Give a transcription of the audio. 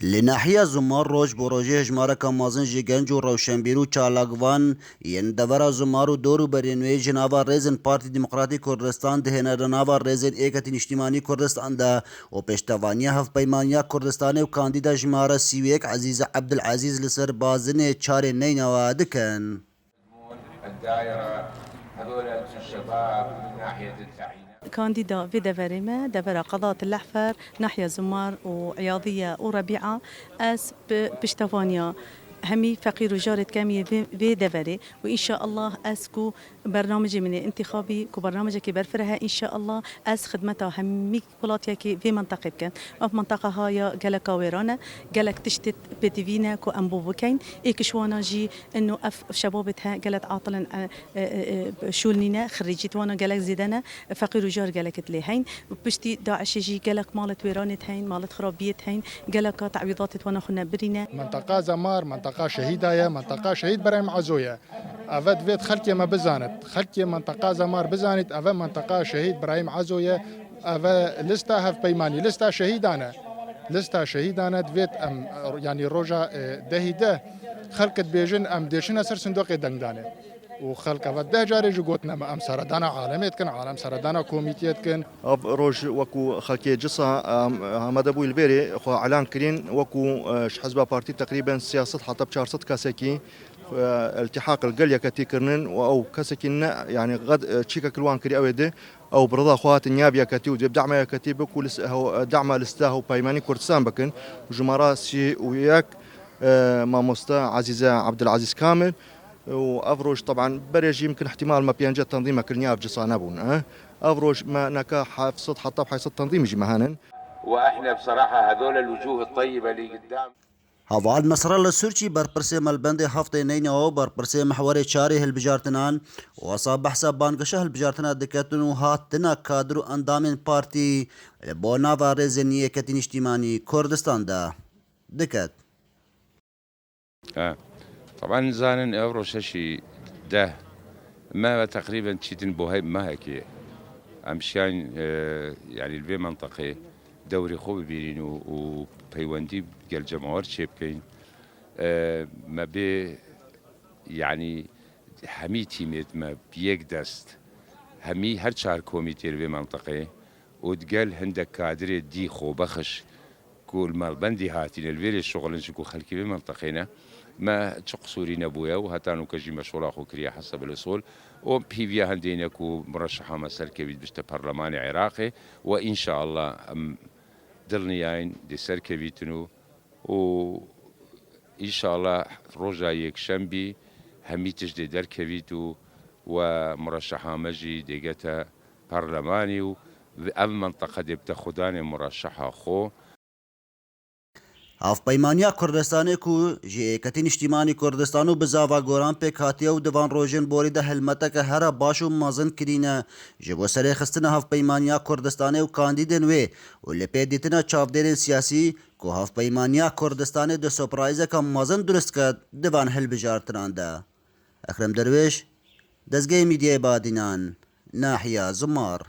لناحية زمار روج بروجه هجمارة كمازن جي گنج و روشنبیر و چالاگوان ین دورا زمار و دورو برینوی جناوا ریزن پارتی دموکراتی کردستان دهنه رناوا ریزن ایکتین اجتماعی کردستان ده و پشتوانی هف پیمانیا کردستان و کاندیدا جمارة سیویک عزیز عبدالعزیز لسر بازن چار نینوا دکن الدائرة هذول الشباب من ناحية التعيين كانديدا في دفريمة دفر قضاة الأحفر ناحية زمار وعياضية وربيعة أس بشتفانيا همي فقير وجارة كامية في دفري وإن شاء الله أسكو برنامج من انتخابي كو برنامج كي برفرها إن شاء الله أس خدمتها همي بلاتيا كي في منطقة كان وفي منطقة هاي جالك ويرانا جالك تشتت بتفينا كو أنبوبكين إيكشوانا جي إنه أف شبابتها جالت عاطلا شولنينا خريجيت وانا جالك زيدنا فقير وجار جالك تليهين وبشتي داعش جي جالك مالت ويرانت هين مالت خرابيت هين جالك تعويضات وانا خنا برينا منطقة زمار منطقة شهيدة منطقة شهيد برايم عزوية أفد فيت خلكي ما بزانت خلكي منطقة زمار بزانت أفد منطقة شهيد برايم عزوية أفد لستا هف بيماني لستا شهيدانا فيت أم يعني روجا دهيده خلقت بيجن أم ديشنا سر صندوق دنگدانه وخلق أفد ده جاري جوتنا ما أم سردانا عالميت كن عالم سردانا كوميتيت كن أف روج وكو خلقي جصة مدبو البيري خو إعلان كرين وكو حزب بارتي تقريبا سياسة حتى بشارصت كاسكي التحاق القلية كتي كرنن أو كاسكين يعني غد تشيكا كلوان كري أويده أو برضا خوات النيابية كتي ودعم كتي بكو دعم لستاه بايماني كردستان بكن وجمارة سي وياك ماموستا عزيزة عبد العزيز كامل وافروج طبعا بريج يمكن احتمال ما بينجا تنظيم كل نياب جصانبون افروج ما نكا حافظ حتى بحيث التنظيم يجي مهانا واحنا بصراحة هذول الوجوه الطيبة اللي قدام هوال نصر الله سورچی برپرسه ملبند هفته نینو برپرسه محور چاری هلبجارتنان و اصاب بحث بانگشه هلبجارتنا دکتن و هاتنا کادر و اندام پارتی بونا و رزنیه کتین اجتماعی کردستان ده دکت طبعا زانن اورو ششي ده ما تقريبا تشيتن بوهيب ما هيك امشان يعني البي منطقه دوري خو بيرين وبيوندي قال جماهير شيبكين ما بي يعني همي تيمت ما بيك دست همي هر شهر كوميتي البي منطقه وتقال هندك كادري دي خو بخش كل مالبندي هاتين الفيري الشغل نشكو خلكي بمنطقينا ما تقصوري نبويا وهاتانو كجي مشورة خو كريا حسب الأصول وبيفيا هندينا كو مرشحة مسألة كبير بشتا برلماني عراقي وإن شاء الله دلنياين دي سركبيتنو وإن شاء الله رجا يك شنبي هميتش دي دركبيتو ومرشحة مجي ديجتا برلماني وأم منطقة دي بتاخداني مرشحة خو هاف پیمانیا کردستانی کو جی کتین اجتماعی کردستانو بزاوا گوران پک هاتیو دوان روژن بوری ده هلمته که هر باشو مازن کرینه جبو سر خستن هاف پیمانیا کردستانی و کاندیدن و لپی دیتنا چافدرین سیاسی کو هاف پیمانیا کردستانی ده سپرایزه که مازن درست که دوان هل بجارتنان ده اکرم درویش دزگی میدیه بادینان ناحیه زمار